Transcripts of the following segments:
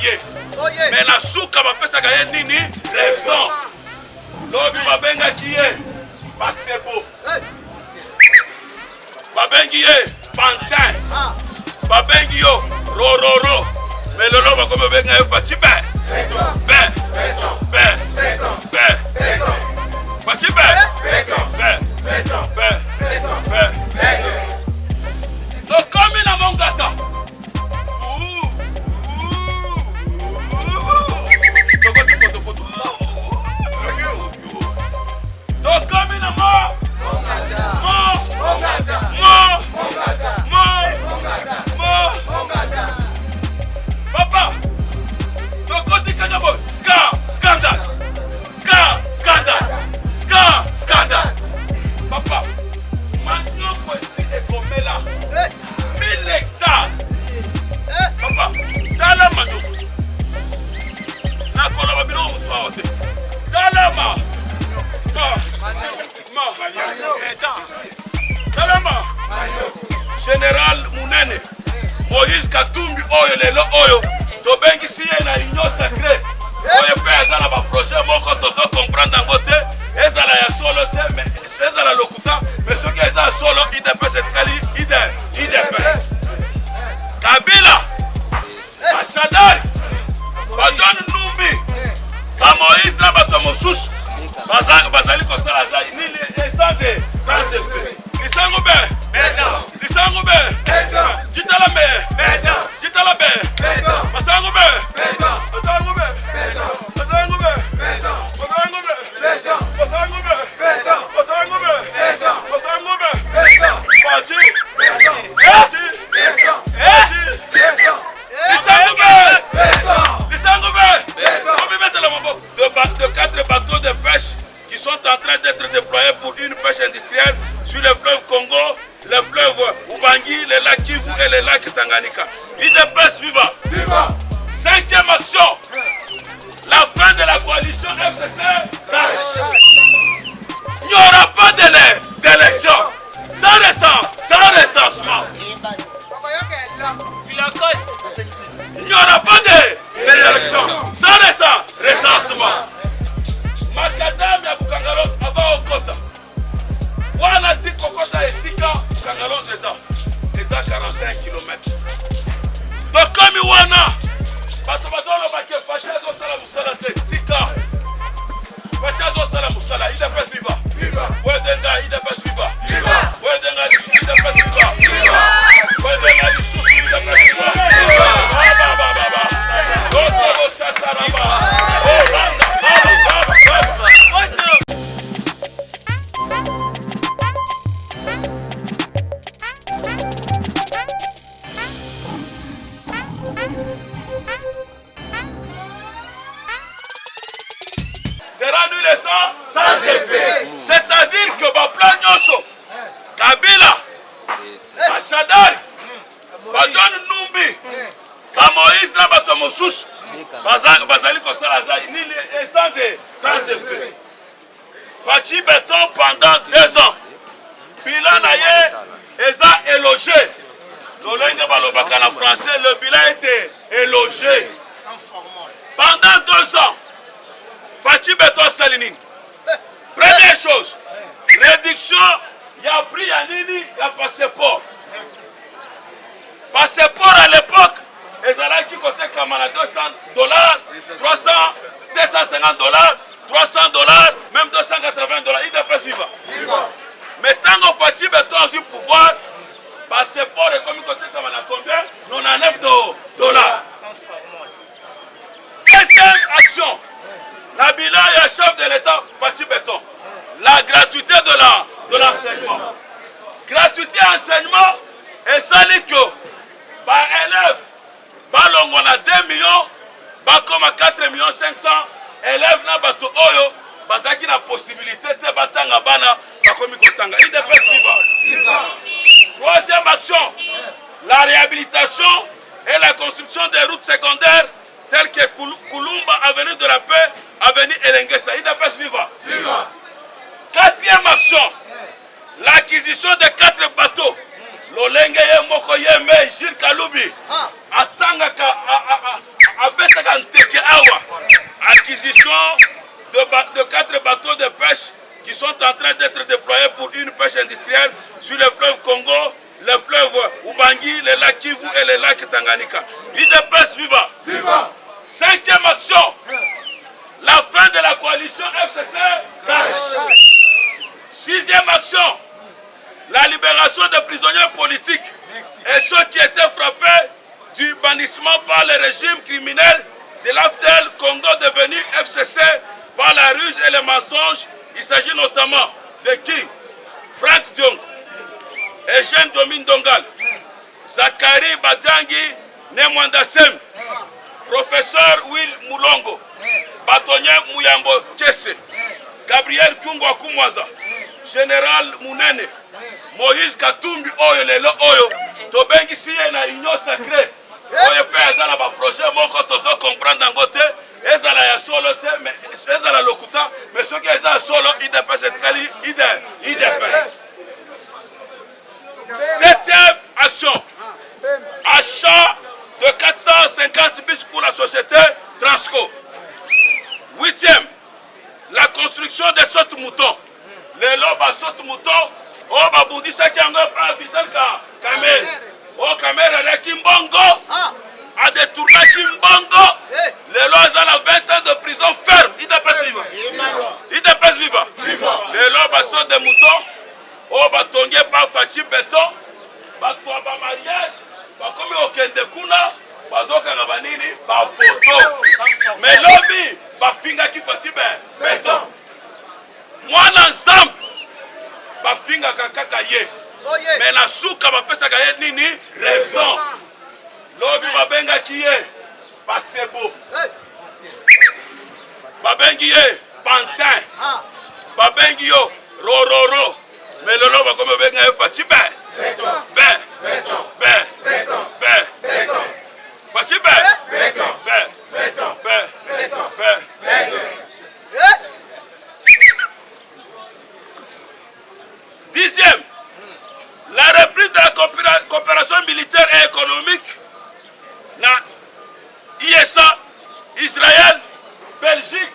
ye. Mais la souka va faire ça gagner nini raison. Lobi babenga qui est Basebo. Babengi ye Pantin. Babengi yo Rororo. Mais le loba comme benga yo Fatibe. Donc comme il a mon gata. Donc comme il a papa. Donc quand il a scandale. Papa, maintenant ici est comme là. 1000 hectares. Papa, dans la main. Na kola babino muswaote. Dalama. Dalama. Général Munene. Moïse Katumbi oyo lelo oyo. To bengi siye na union sacrée. Oyo pe ezala ba projet moko to so comprendre ngote. Ezala ya solo te mais ezala lokuta mais ce qui est ça solo IDPS etkali IDPS. Kabila. Ashadari. Badon Numbi. Ba Moïse na bato mosusu. Bazali kosala za ni essence sans effet. Lisango be. Lisango be. Jitala be. Jitala be. Basango be. Basango be. Basango be. Basango be. Basango be. Basango be. Basango be. Pachi. Pachi. De 4 bateaux de pêche qui sont en train d'être déployés pour une pêche industrielle sur le fleuve Congo, le fleuve Ubangi, le lac Kivu et le lac Tanganyika. IDPS viva! Viva! 5e action, la fin de la coalition FCC tâche. Il n'y aura pas d'élection sans recensement. Il n'y aura pas d'élection sans recensement. Macadam ya Bukangalos avant Okota. Wana ti Kokota esika Bukangalos eza 45 km. Donc comme wana bato badolo bake Fachazo sala musala te tika. Fachazo sala musala IDPS viva. Viva. Wedenga IDPS viva. Viva. Wedenga IDPS viva. Viva. Wedenga IDPS viva. Viva. Baba. Goto shataraba. Sera nous le sang sans effet. C'est-à-dire que ma plan Nyonso, Kabila, Ashadari, Badon Numbi, Ba Moïse na bato mosusu, bazali kosala za ni essence sans effet. Fachi Béton pendant 2 ans. Bilan na ye eza élogé. Lolenge balobaka na français, le bilan a été élogé. Pendant 2 ans. Fachi Béton Salinine. Première chose, réduction, il y a pris Yanini, il y a passeport. Passeport à l'époque, ils allaient qui côté Kamala $200, 300, $250, $300, même $280. IDPS viva. Mais tant que Fachi Béton a eu pouvoir, passeport est comme côté Kamala combien? $99. Deuxième action. La bilan et chef de l'État, Fachi Béton. La gratuité de l'enseignement. Gratuité enseignement, et ça dit que, par élève, on a 2 millions, comme 4 500 élèves na bato oyo, bazaki na possibilité de batanga bana, bakomi kotanga. IDPS viva. Troisième action, la réhabilitation et la construction des routes secondaires telles que Kulumba, avenue de la Paix, avenue Elengesa. IDPS viva. 4e action, l'acquisition de 4 bateaux. Lolenge ye moko ye me Gilles Kaloubi. Atanga ka abeta l'acquisition de 4 bateaux de pêche qui sont en train d'être déployés pour une pêche industrielle sur le fleuve Congo, le fleuve Ubangi, le lac Kivu et le lac Tanganyika. IDPS viva! Viva! 5e action, la fin de la coalition FCC cache. 6e action, la libération des prisonniers politiques et ceux qui étaient frappés du bannissement par le régime criminel de l'AFDEL Congo devenu FCC par la ruse et les mensonges. Il s'agit notamment de qui? Frank Diong, Eugène Domin Dongal, Zachary Badiangi Nemwandasem, professeur Will Mulongo, bâtonnier Mouyambo Kesse, Gabriel Kungwa Kumwaza, général Munene, Moïse Katumbi Oyo Lelo Oyo, Tobengi Siye na Union Sacrée, Oyo pe ezala ba projet moko tozo comprendre ngote, ezala ya solo te, mais ezala lokuta, mais ceux qui ezala solo IDPS etkali IDPS. 7e action, achat de 450 bus pour la société Transco. 8e, la construction des sautes moutons. Les lobes à sautes moutons, oh babundi ça qui en a pas habitant Kamer. Oh Kamer à Kimbongo, à détourner Kimbongo. Les lobes à la 20 ans de prison ferme. IDPS viva. IDPS viva. Les lobes à sautes de moutons, oh batongé par Fachi Béton, batwa ba mariage, ba comme au Kendekuna, bazoka na banini, ba photo. Mais lobby, ba finga qui Fachi Béton. Moi l'ensemble, ba finga kaka ye. Mais la souka ba pesa ka ye nini raison. Lobby ba benga ki ye, ba sebo. Ba bengi ye, pantin. Ba bengi yo, rororo. Mais le lobe comme benga ye Fachi Béton. Fachi Béton. Dixième, la reprise de la coopération militaire et économique na ISA, Israël, Belgique,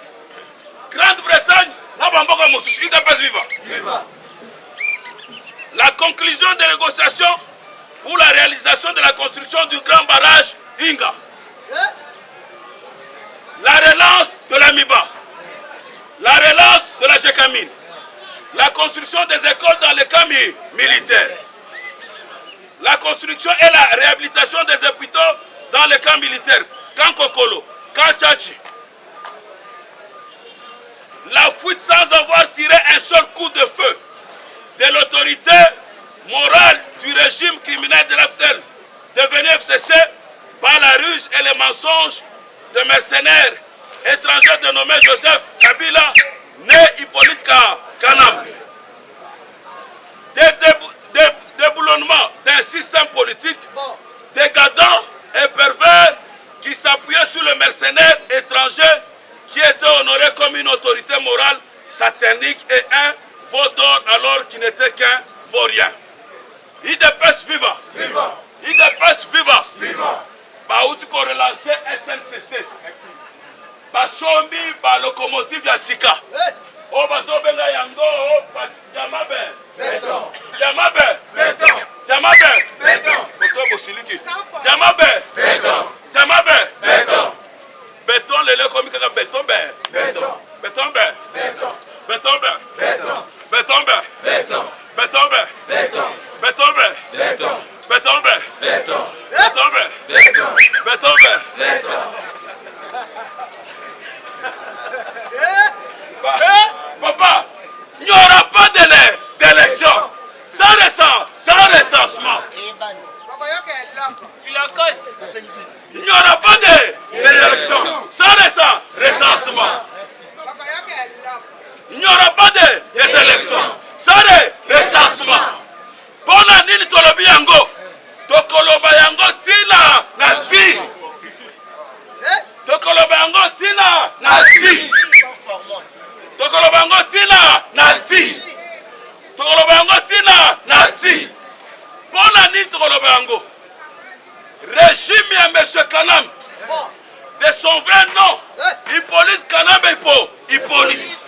Grande-Bretagne, na bamboka mosusu, IDPS viva. La conclusion des négociations pour la réalisation de la construction du grand barrage Inga. La relance de la MIBA. La relance de la Jekamine. La construction des écoles dans les camps militaires. La construction et la réhabilitation des hôpitaux dans les camps militaires. Kankokolo, Kanchachi. La fuite sans avoir tiré un seul coup de feu de l'autorité morale du régime criminel de l'AFDEL, devenu FCC par la ruse et les mensonges de mercenaires étrangers dénommés Joseph Kabila, né Hippolyte Kanam. Déboulonnement d'un système politique décadent et pervers qui s'appuyait sur le mercenaire étranger qui était honoré comme une autorité morale satanique et un veau d'or alors qu'il n'était qu'un vaurien. IDPS viva. IDPS viva. Baouti ko relancer SNCC. Basombi ba locomotive ya sika. O bazobenga yango Jamabe. Béton. Jamabe. Béton. Jamabe. Béton. Oto bosiliki. Jamabe. Béton. Jamabe. Béton. Béton lele komi kaka béton be. Béton. Béton be. Béton. Béton be. Béton. Béton be. Béton. Béton be. Béton. Béton be. Béton. Béton be. Béton. Béton be. Béton. Béton be. Béton. Papa, il n'y aura pas d'élection sans recensement. Il n'y aura pas d'élection sans recensement. Il n'y aura pas d'élection sans recensement. Bona nini tolobi yango, tokoloba yango tina nazi. Tokoloba yango tina nazi. Tokoloba yango tina nazi. Tokoloba yango tina nazi. Bona nini tokoloba yango. Régime ya M. Kanam de son vrai nom. Hippolyte Kanambe Hippolyte.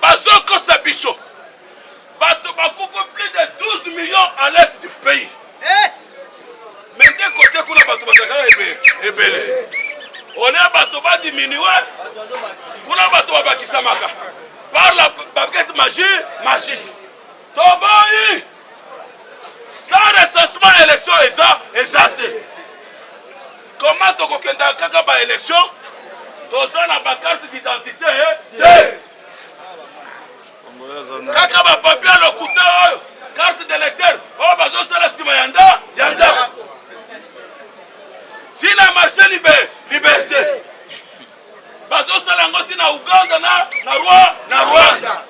Bazoko Sabicho. Bato bakoko plus de 12 millions à l'est du pays. Mais d'un côté, on a bato ebele. On a bato ba diminué. On a bato ba kisamaka. Par la baguette magie. Toboyi. Sans recensement élection exacte. Comment tu as kaka ba élection? Tu as ba carte d'identité. Kaka ba papier le couteau. Carte d'électeur. Oh bazo sala sima yanda. Si la marché liberté. Bazo sala ngoti na Uganda na Rwanda.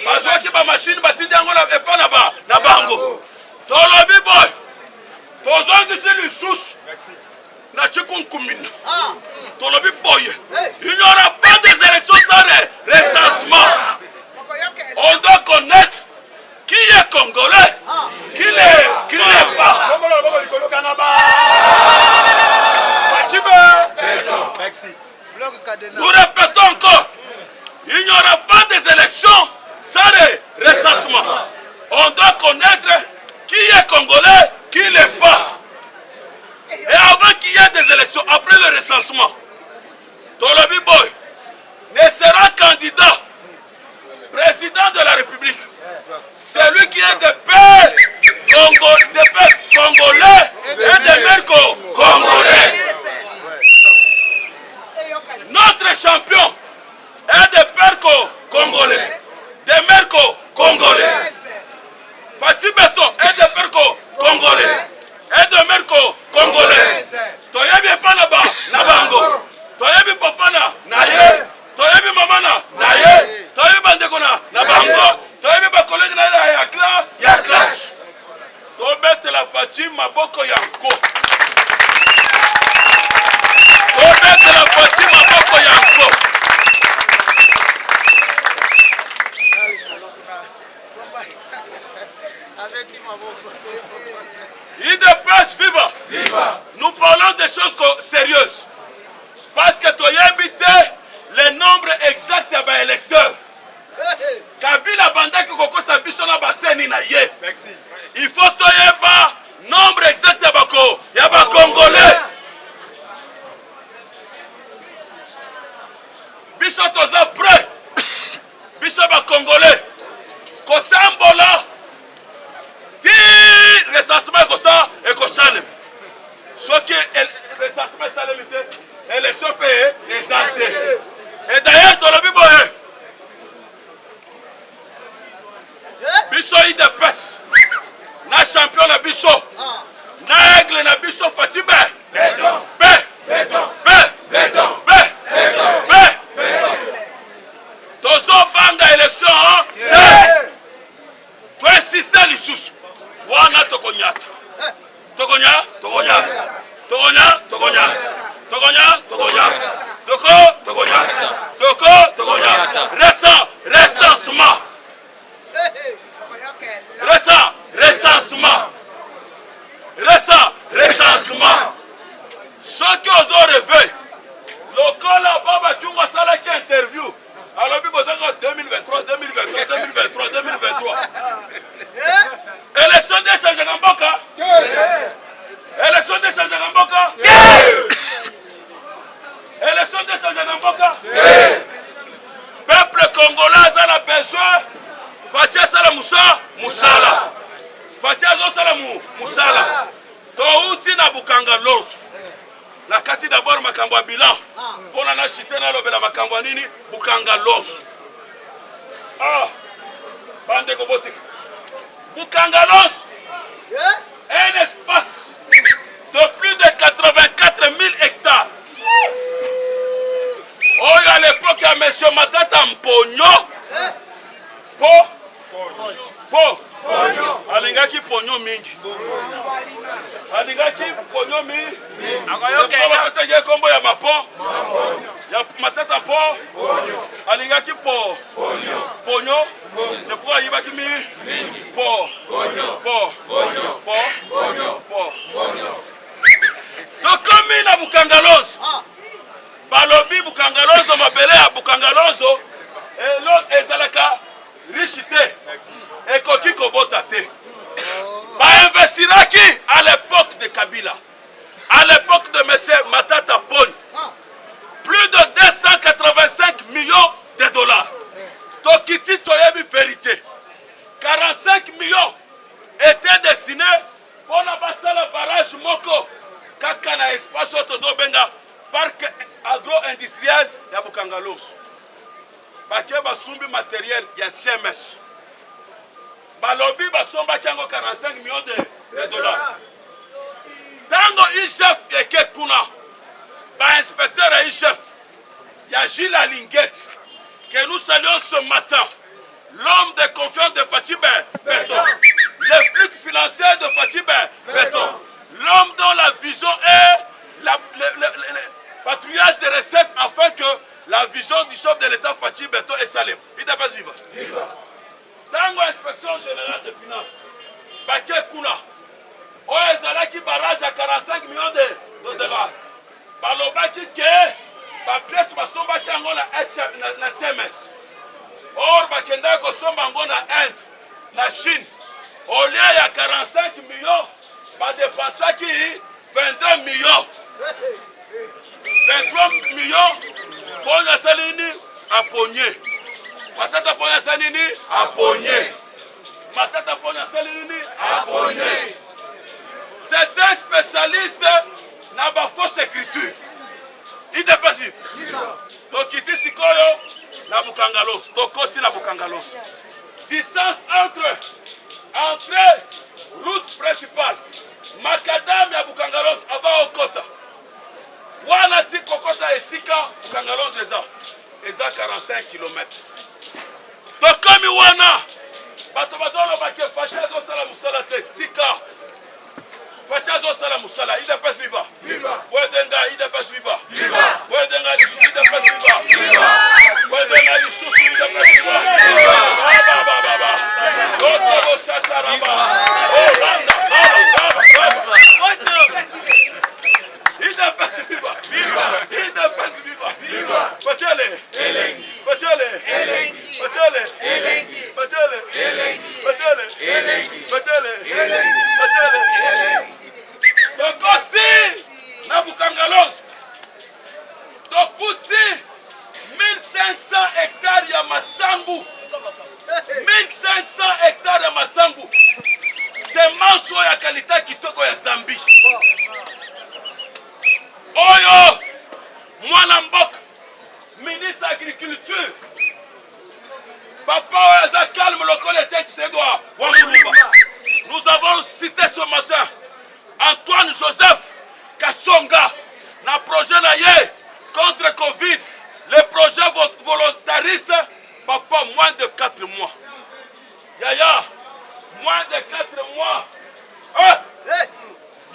Bazo ki ba machine batindi yango na epa na bango. Tolobi boy. Tozongi si lui souche. Na chikunkumina. Tolobi boy. Il n'y aura pas des élections sans recensement. On doit connaître qui est congolais, qui n'est pas. Nous répétons encore, il n'y aura pas des élections sans recensement. On doit connaître qui est congolais, qui n'est pas. Et avant qu'il y ait des élections, après le recensement, Tolobi Boy ne sera candidat président de la République. C'est lui qui est de père congolais et de mère congolais. Notre champion est de père congolais, de mère congolais. Fatih Beton est de père congolais et de mère congolais. Toyebi pas na bango. Toyebi papa na ye. Toyebi mama na ye. Toyebi bandeko na bango. Toyebi ba collègue na ya classe. Tobete la Fatih maboko yanko. Tobete la Fatih maboko yanko. Il dépasse viva. Nous parlons des choses sérieuses. Parce que tu as habité le nombre exact des électeurs. Kabila Banda qui koko sabiso na baseni na ye. Il faut que tu aies le nombre exact des Congolais. Biso toza prêt. Biso ba Congolais. Kotambola. Ti recensement et Kosalem. Soit que le recensement est limité, l'élection payée est exemptée. Et d'ailleurs, tu l'as vu, Bisso il dépasse. Na champion na Bisso. Na aigle na Bisso Fatih Béton. Tozo banga élection. Tu es système l'issous. Wana tokonyata. Recensement. Ceux qui ont rêvé, le col à Baba Tchunga Sala qui interview. Alors, il y a 2023. Élection des Saint-Jagamboka. Élection des Saint-Jagamboka. Élection des Saint-Jagamboka. Peuple congolais a besoin. Fatia Sala Moussala. Fatia Sala Moussala. Touti na Bukanga Lonso. La kati d'abord makambo ya bilan. Pour la chité na lobela makambo nini Bukanga Lonso. Bande Kobotik. Bukanga Lonso. Un espace de plus de 84 000 hectares. Oh, à l'époque, il y a M. Matata Mpogno. Alingaki Pogno mingi. Alingaki Pogno mingi. C'est pour que tu combo ya mapo. Ya Matata Po. Alingaki Pogno. C'est pour qu'il y ait mingi. Tokomi na Bukangalonzo. Balobi Bukangalonzo mabele ya Bukangalonzo. Elo ezalaka richité. Ekoki kobota te. Ba investiraki à l'époque de Kabila. À l'époque de M. Matata Ponyo. Plus de 285 millions de dollars. Tokiti Toyebi vérité. 45 millions étaient destinés pour la barrage Moko. Kakana espace Tozobenga, parc agro-industriel de Bukangalonzo. Baké basumbi matériel, il y a CMS. Balobi basomba kiango 45 millions de dollars. Tango chef yeke kuna, inspecteur et chef, il y a Gilles Alinguette, que nous saluons ce matin. L'homme de confiance de Fatih Béton. Le flic financier de Fatih Béton. L'homme dont la vision est le patrouillage des recettes afin que la vision du chef de l'État Fatih Béton est salée. Il n'est pas vivant. Dans l'inspection générale de finances, Baké Kuna, Oezala qui barrage à 45 millions de dollars. Balobaki qui ba pièce basomba qui ango na CMS. Or bakenda kosomba ango na Inde, na Chine. Au lieu il y a 45 millions, ba dépensa qui 22 millions. 23 millions pour la salini à Pogné. Matata pour la salini à Pogné. Matata pour la salini à Pogné. C'est un spécialiste dans la fausse écriture. Il n'est pas juif. Tokiti Sikoyo, na Bukangalonzo. Tokoti na Bukangalonzo. Distance entre route principale. Macadam ya Bukangalonzo, avant Okota. Wana ti Kokota Esika, Bukangalonzo eza 45 km. Tokomi wana, bato bazolo bake Fachazo Sala Musala te, Tika. Fachazo Sala Musala, il n'est pas vivant. Wedenga, il n'est pas vivant. Wedenga, il n'est pas vivant. Wedenga, il n'est pas vivant. Baba, baba. Otobo Shataraba. Oh, Randa, Baba. Il n'est pas vivant. Il n'est pas vivant. Pachele. Pachele. Pachele. Pachele. Pachele. Pachele. Tokoti na Bukangalonzo. Tokuti 1500 hectares ya masangu. 1500 hectares ya masangu. Semence ya kalita kitoko ya Zambie. Oyo mwana mboka ministre agriculture. Papa Oyaza calme le collectif Sédois Wamulumba. Nous avons cité ce matin Antoine Joseph Kassonga, na projet naye contre Covid, le projet volontariste, papa, moins de 4 mois. Yaya, moins de 4 mois.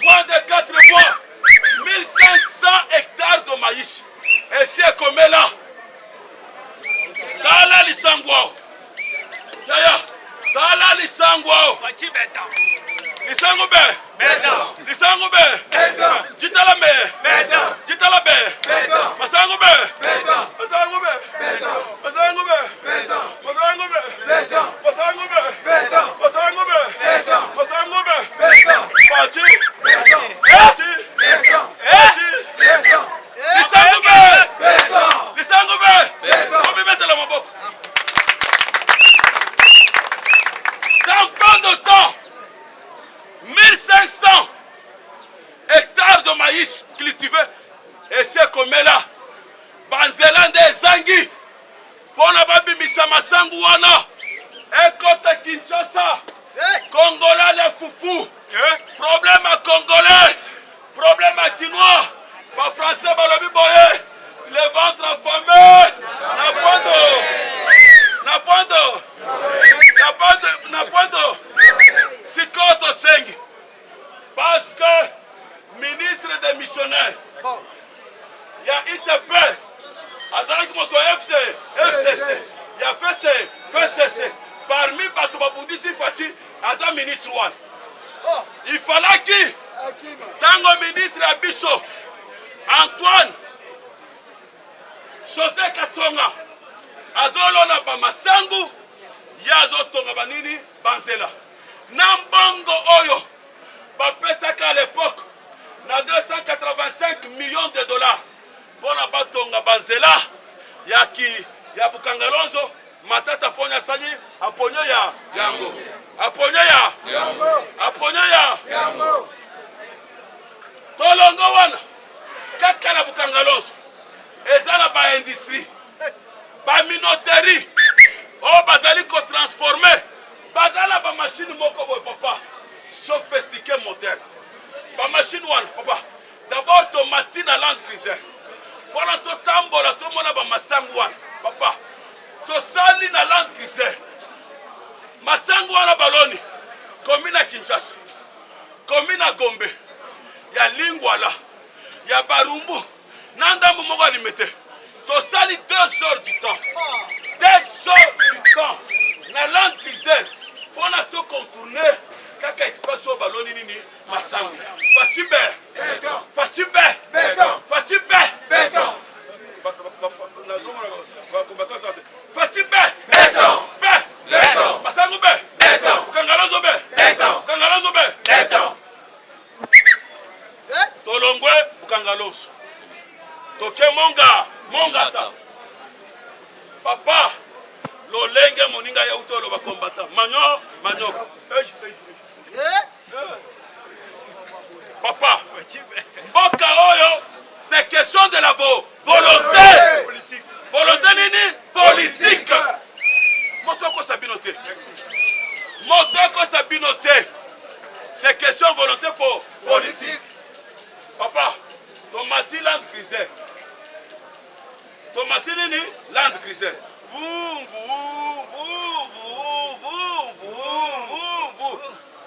Moins de 4 mois. 1500 hectares de maïs. Et c'est comme là. Tala Lisangwao. Yaya, Tala Lisangwao. Lisango be. Lisango be. Jitala me. Jitala be. Masango be. Masango be. Masango be. Masango be. Masango be. Masango be. Masango be. Pachi. Pachi. Pachi. Lisango be. Lisango be. Comme mettre la maboko. Dans peu de temps. 1500 hectares de maïs cultivés. Et c'est comme là. Banzelande Zangi. Pona babi misamasangu wana. Ekota Kinshasa. Congolais les foufou. Problème à Congolais. Problème à Kinois. Pas français balobi boye. Le ventre affamé. Na point d'eau. Na point d'eau. Na point d'eau. Sikoto Sengi. Parce que ministre des missionnaires, il y a ITP, Azalak Moto FCC, il y a FCC. Parmi Batoubabundisi Fati, Azal ministre One. Il fallait qui, Tango ministre Abisso, Antoine José Katsonga azolona ba masangu yazo tonga banini banzela nambongo oyo bapesaka à l'époque na 285 millions de dollars pona batonga banzela ya Bukangalonzo matata ponya sani aponyo ya yango aponyo ya yango tolongo wana kaka na Bukangalonzo ezala ba industrie ba minoterie o bazali ko transformer bazala ba machine moko boy papa sophistiqué moderne ba machine wana papa d'abord tomati na Land Cruiser pona to tambola to mona ba masangu wana papa to sali na Land Cruiser masangu wana baloni komina Kinshasa komina Gombe ya Lingwala ya Barumbu nandambu moko alimete to sali 2 heures du temps 2 heures du temps na Land Cruiser pona to contourner kaka espace au baloni nini masangu Fatibe Fatibe masangu be Bukangalonzo be tolongwe Bukangalonzo toke mongata papa lolenge moninga ya utolo ba combattant manyoko papa mboka oyo c'est question de la volonté politique volonté nini politique motoko sabinote c'est question volonté pour politique papa tomati Land Cruiser tomati nini Land Cruiser vous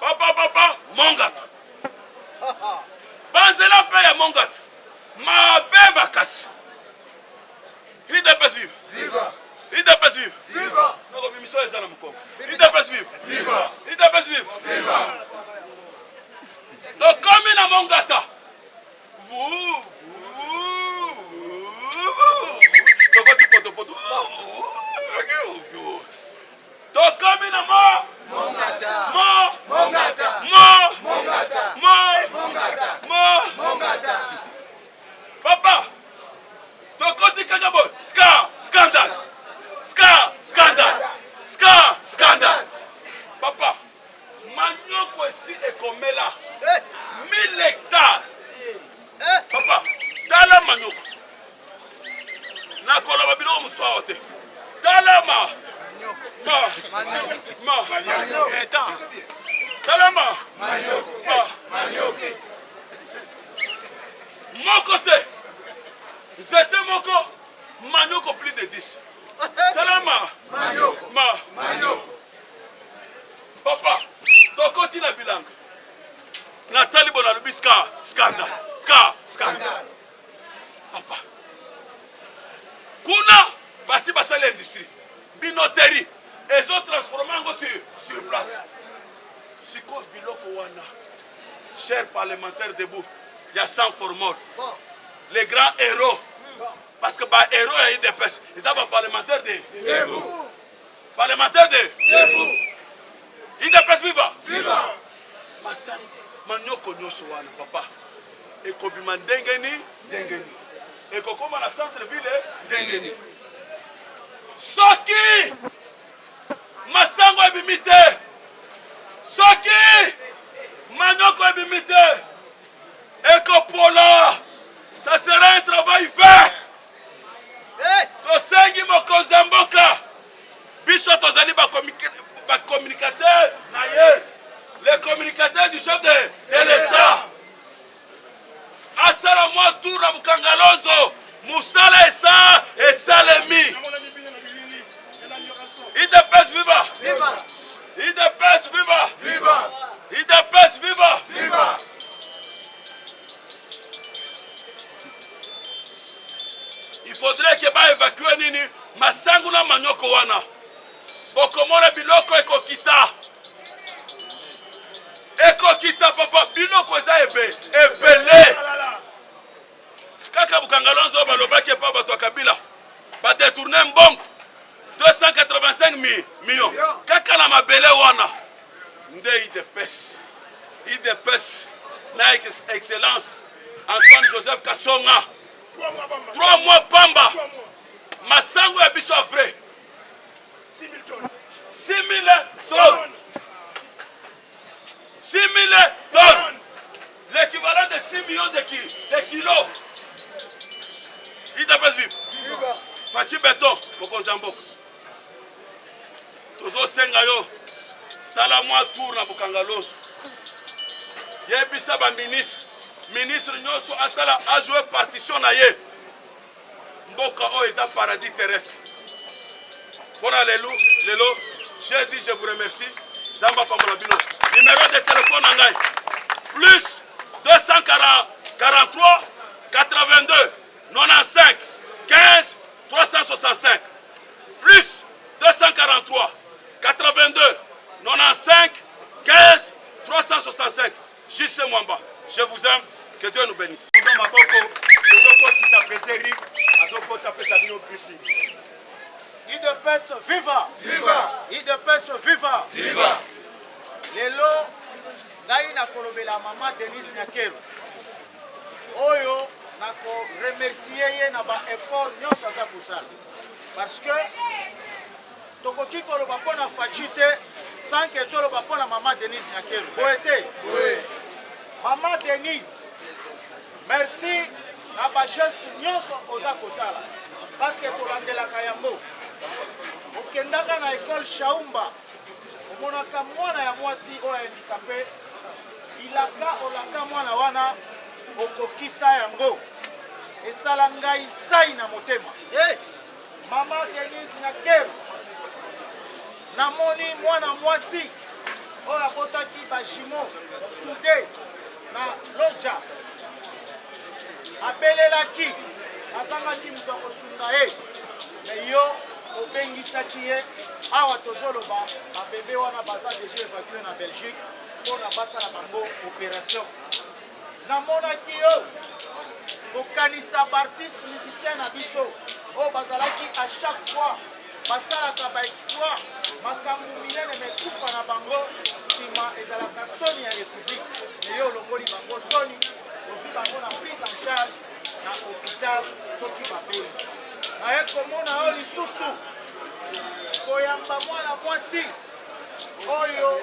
papa mongata banzela pe ya mongata mabe bakasi IDPS vive noko bimisio ezana mukoko IDPS vive tokomi na mongata tokoti potopoto tokomi na papa tokoti kaka boy scandale papa manyoko esi ekomela 1000 hectares papa tala manyoko nakoloba biloko mosusu te tala moko te nzete moko manyoko plus de 10 talama papa tokoti na bilanga natali bona lobi scandale papa kuna basi basali industrie binoterie ezo transformer ngo sur place siko biloko wana cher parlementaire debout ya sans formol les grands héros parce que ba héros ya IDPS ils sont parlementaires de debout IDPS viva masan manyoko nyoso wana papa ekobima ndengeni ekokoma na centre ville ndengeni soki masango ebimite soki manyoko ebimite ekopola ça sera un travail fait tosengi mokonzi ya mboka biso tozali bacommunicateur na ye les communicateurs du chef de l'état asala mwa tour na Bukangalonzo musala esalemi IDPS viva il faudrait que ba évacuer nini masangu na manyoko wana bokomona biloko ekokita papa biloko eza ebele Kangalonzo balobaki pa bato Kabila ba détourner mbongo 285 millions kaka na mabele wana nde IDPS na excellence Antoine Joseph Kasonga 3 mois pamba masango ya biso vrai 6 000 tonnes 6 000 tonnes 6 000 tonnes l'équivalent de 6 millions de kilos IDPS vive Fachi Beton mokonzi mboka tozo senga yo sala mwa tour na Bukangalonzo yebisa ba ministre nyonso asala a jouer partition na ye mboka o eza paradis terrestre pona lelo j'ai dit je vous remercie zamba pambola bino numéro de téléphone ngai plus 243 82 95 15 365 plus 243 82 95 15 365 J.C. Mwamba, je vous aime, que Dieu nous bénisse. IDPS viva! Viva! IDPS viva! Viva! Lelo ngai na kolobela mama Denise Nyakeru. Oyo na ko remercier ye na ba effort nyonso aza kosala. Parce que tokoki koloba mpona Fajite sans que toloba mpona mama Denise Nyakeru. Boete? Oui. Maman Denise, merci na ba geste nyonso oza kosala. Parce que tolandelaka yango. Okendaka na école Shaumba. Omonaka mwana ya mwasi oyo ayembisa mpe ilaka olaka mwana wana okokisa yango. Esala ngai sai na motema. Mama Denise Nyakeru. Namoni mwana mwasi oyo abotaki bajimo soudé na loja abelelaki azangaki moto akosunga ye me yo obengisaki ye awa tozoloba babebe wana baza deja évacue na Belgique mpona basala bango opération namonaki yo kokanisa baartiste musicien na biso oyo bazalaki à chaque fois basalaka baexploit makambo minene mekufa na bango nsima ezalaka soni ya république eyo olongoli bango soni ozwi bango na prise en charge na hôpital soki babeli naye komona oyo lisusu koyamba mwana mwasi oyo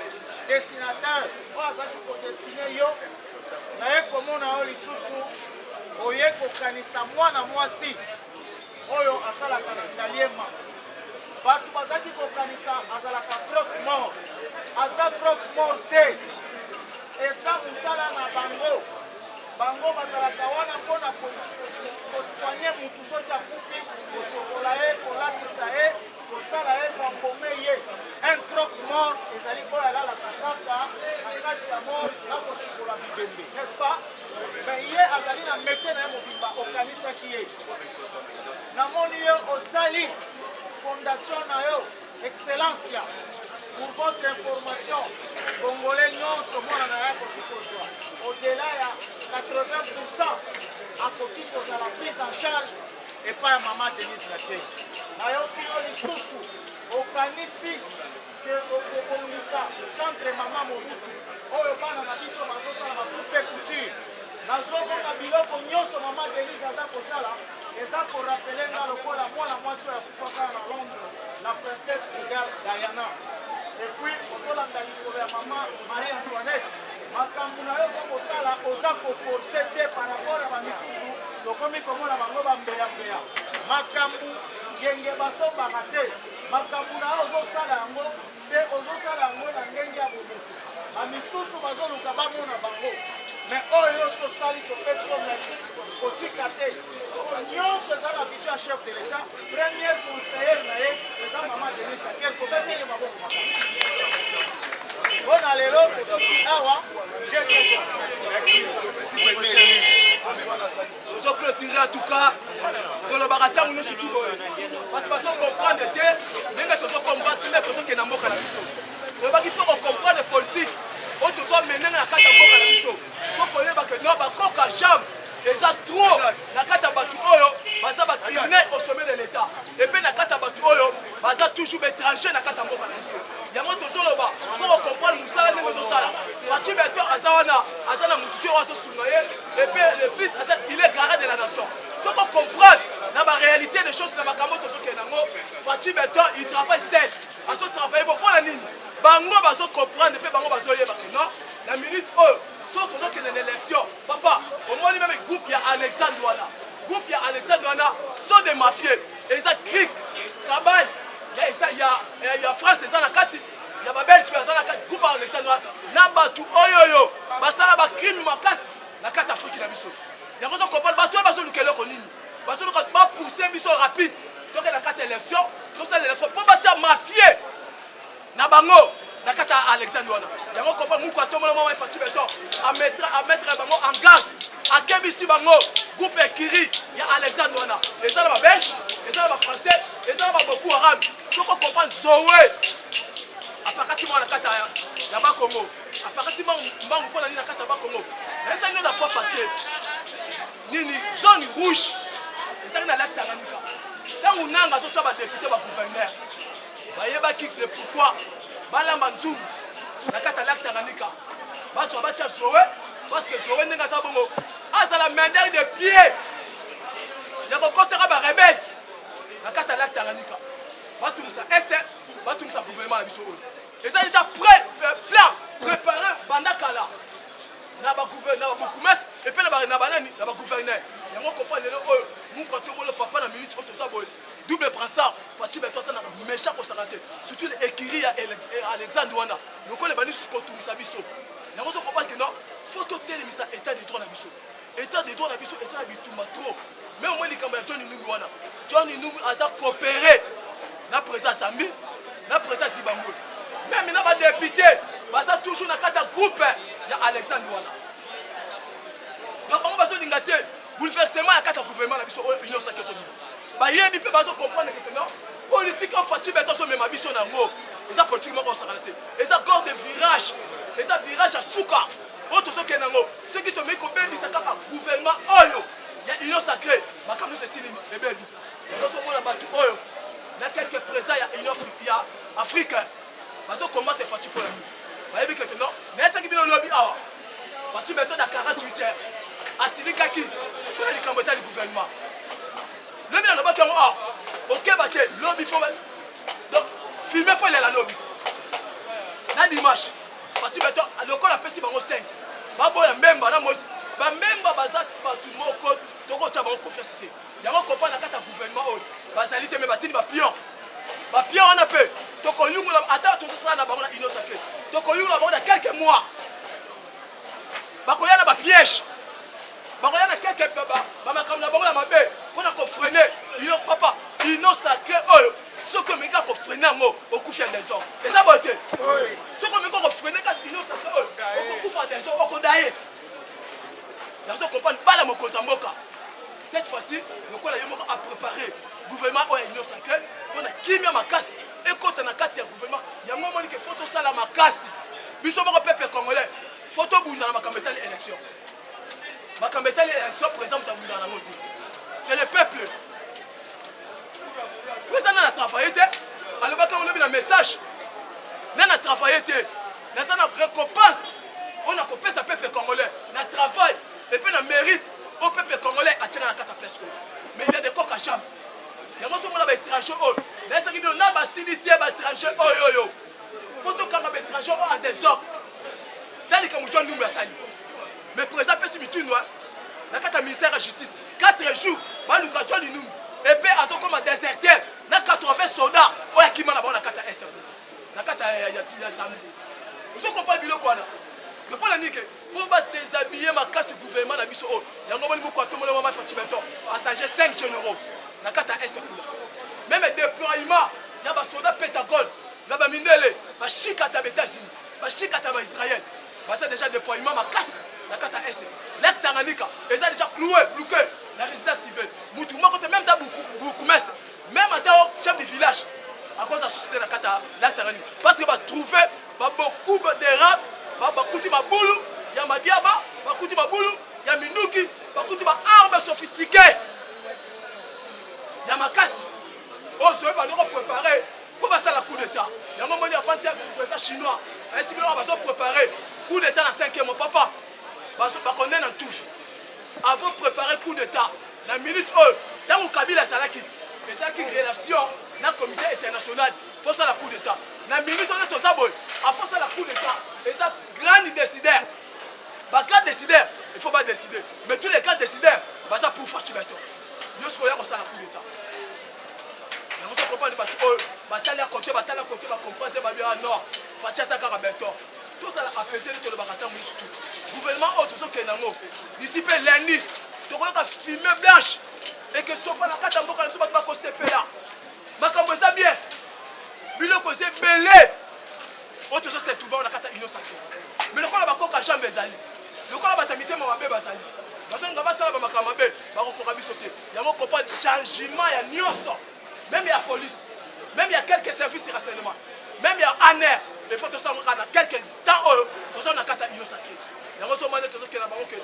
dessinateur oyo azaki kodesine yo naye komona oyo lisusu oye kokanisa mwana mwasi oyo asalaka na italiema bato bazaki kokanisa azalaka croque mort aza croque mort te eza mosala na bango bazalaka wana mpona kosoigne mutu soki akufi kosokola ye kolatisa ye kosala ye bambome ye un croque mort ezali oyo alalaka kaka na kati ya mort akosikola bibembe n'est-ce pas mais ye azali na métier na ye mobimba okanisaki ye namoni ye osali fondation na yo excellencia pour votre information congolais nyonso mwana na ya koki kozwa au-delà ya 80% akoki kozala prise en charge epai ya mama Denise Nyakeru nayoki yo lisusu okanisi ke okobongisa centre mama Mobutu oyo bana na biso bazosala bagroupe couture nazomona biloko nyonso mama Denise aza kosala eza korapele nga lokola mwana mwasi oyo akufaka na Londres na princesse Egale Diana epuis ozolanda likolo ya mama Marie Antoinette makambo na yo kosala oza koforce te par rapport ya bamisusu tokomi komona bango bambeyambeya makambo ngenge basombaka te makambo na yo ozosala yango mpe ozosala yango na ndenge ya bomoto bamisusu bazoluka bamona bango mais oyo osali topesi yo merci kotika te nyonso eza na vision ya chef de l'état première conseillere na ye eza mama Denise Nyakeru kobeteli maboko makasi mpona lelo kosuki awa tozoclôturer en tout cas tolobaka ntango nyonso tu boye bato bazocomprendre te ndenge tozocombattre nde tozokenda mboka na biso tolobaki fo kocomprendre politique oyo tozomene na kati ya mboka na biso fo koyeba ke no bakoka jambe eza trop na kati ya bato oyo criminel au sommet de l'état et puis na kata bato oyo baza toujours étranger na kata mboka na biso yango tozoloba pour comprendre musala ndenge tozosala Fatou Beto aza na mutu te oyo azosunga ye et puis le plus il est garant de la nation ce qu'on comprend dans la réalité des choses na makambo tozokende nango Fatou Beto il travaille seul azotravaille bon pour la nini bango bazocomprendre mpe bango bazoyeba ke non na minute oyo soki tozokende na élection papa omoni meme groupe ya Alexandre wana groupe ya Alexandre wana sont des mafieux eza cric kabal ya France eza na kati ya babelge mpe aza na kati groupe ya Alexandre wana na bato oyoyo basala bacrime makasi na kati afrique na biso yango ozocomprendre bato oyo bazoluka eloko nini bazoluka bapousse biso rapide toke na kati ya élection tosala élection mpo batia mafie na bango na kati ya Alexandre wana yango comprendre muku atombola mama Fatou Beto a mettre bango en garde akebisi bango groupe ekiri ya Alexandre wana eza na babelge eza na bafrançais eza na baboko arabe soko comprendre zowe apakati mwa na kati ya bakongo apakati mbangu mpona nini na kati ya bakongo naesa nino na fois passé nini zone rouge ezalaki na lac Tanganyika ntango nanga azotya badepute bagouverneur bayebaki le pourquoi balamba nzungu na kati ya lac Tanganyika bato batia zowe parce que zowe ndenge aza bongo azala mendere de pied ya kokotaka barebele na kati ya lac Tanganyika batumisa ese batumisa gouvernement na biso oyo eza déjà plan préparé banda kala na babokumese epe na banani na bagouverneur yango comprendre lelo oyo muku atombolo papa na ministre oyo toza boye double brassard Fatou Beto aza na méchant kosala te surtout ekiri ya Alexandre wana lokola ebandisi kotungisa biso yango ozo comprendre ke non faut totelemisa état de droit na biso état de droit na biso eza na bitumba trop mais omoi likambo ya John Numbi wana John Numbi aza coopéré na président Sambi na président Zibangwe même na badépute baza toujours na kati ya groupe ya Alexandre wana donc bango bazolinga te bouleversement ya kati ya gouvernement na biso oyo union sacrée sobi bayebi mpe bazocomprendre ke non politique oyo Fatou Beto azomema biso nango eza politique moko osakana te eza gord de virage eza virage ya suka oyo tozokende nango soki tomei kobebisa kaka gouvernement oyo ya union sacrée makambo nyonso esili ebebi tozomona bato oyo na quelque présent ya union ya afrique bazokombate Fatou mpo na bino bayebi keke non naesaki bino lobi awa Fatou Beto na 48 heures asilikaki mpona likambo etali gouvernement lobi na lobaki yango awa okeba te lobi fo donc filme fo elela lobi na dimanche Fatou Beto lokola apesi bango 5 baboya mbemba na mosi bambemba baza bato moko tokotya bango confiance te yango kompa na kati ya gouvernement oyo bazali te me batindi bapion wana mpe tokoyungula ata tozosala na bango na union sacrée tokoyungula bango na quelques mois bakoya na bapiège bakoya na quelques bamakambo na bango na mabe mpona kofrene union papa union sacrée oyo soki omeka kofrene yango okufi ya désordre eza boye te soki omeka kofrene kasi union sacrée oyo okokufa désordre okodaye nazo comprendre bala mokonzi ya mboka cette fois-ci lokola yo moko a préparé gouvernement oyo ya union sacrée mpona kimia makasi ekota na kati ya gouvernement yango omoni ke fo tosala makasi biso moko peuple congolais fo tobunda na makambo etali élection makambo etali élection président tabunda nango te c'est le peuple président nana travaille te alobaki olobi na message nana travaille te naza na récompense oyo na kopesa peuple congolais na travail et puis na mérite au peuple congolais atiaka na kati ya place oyo mais il y a des coques à jambe yango somona baétranger oyo naesaki bino na basili te baétranger oyo fo tokanga baétranger oyo en désordre talika motu ya ndumbu asali mais président apesi mitunwa na kati ya ministère ya justice 4 jours baluka twa linumbu epe azokoma déserteur na 80 soldats oyo akima na bango na kati ya SR na kati ya samedi ozokompa biloko wana mpona nini ke mpo badéshabille makasi gouvernement na biso oyo yango moni moko atombola mama Fatou Beto asage 5 généraux na kati ya SR kuna même déploiement ya basoldat Pentagone na bamindele bashikata baétats-unis bashikata baisraël baza déjà déploiement makasi na kati ya SR lac Tanganyika eza déjà cloué bloqué la résidence civile mutu moko te même ta bourgmestre même ata chef du village à cause de la société na kati ya lac Tanganyika parce que batrouvé beaucoup d'érable bakuti mabulu ya madiaba bakuti mabulu ya minduki bakuti baarme sophistiqué makasi ozoye bandoko préparé mpo basala coup d'état yango moni afanti ya président chinois ayesi biloko bazopréparé coup d'état na 5e mois papa bakondene na touche avant préparer coup d'état na minute oyo ntango kabila ezalaki relation na comité international mpo sala coup d'état na minute oyo toza boye afo sala coup d'état eza grand décideur bagrand décideur il faut badécider mais tous les grands décideurs baza pour faci bato yo sikoya kosala coup d'état yango so comprendre bato oyo batali ya côté bacomprendre te babia nord faci aza kaka beton tozala apese nde tolobaka ntango mosusu gouvernement oyo tozokende yango d'ici mpe lundi tokoyoka fume blanche eke sopa na kati ya mboka na biso bato bakosepela makambo eza bien biloko eza ebele oyo tozosetrouva na kati ya union sacré mais lokola bakoka jambe ezali lokola bato ya mitema mabe bazali bazolinga basala bamakambo mabe bakokoka biso te yango comprendre changement ya nyonso même ya police même ya quelques services de renseignement même ya aner il faut tosalaka na quelques temps oyo tozala na kati ya union sacré yango ozomane tozokende na bango ke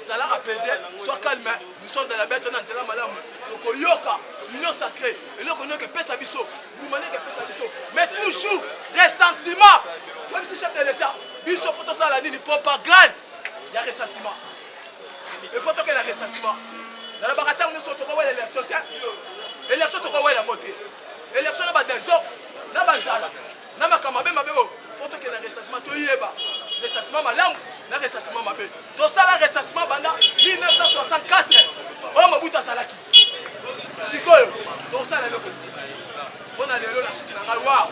zala apaisé soit calme nous sommes dans la bête na nzela malamu tokoyoka union sacrée eloko nioka epesa biso bumaneke epesa biso mais toujours recensement comme si chef de l'état biso fo tosala nini propagande ya recensement il faut tokende na recensement nalobaka ntango nyonso tokowela élection te élection tokowela yango te élection na badésordre na banzala na makambo mabe oyo fo tokende na recensement toyeba recensement malamu na recensement mabe tosala recensement banda 1964 oyo mobutu azalaki sikoyo tosala eloko ti mpona lelo na suki na ngai wa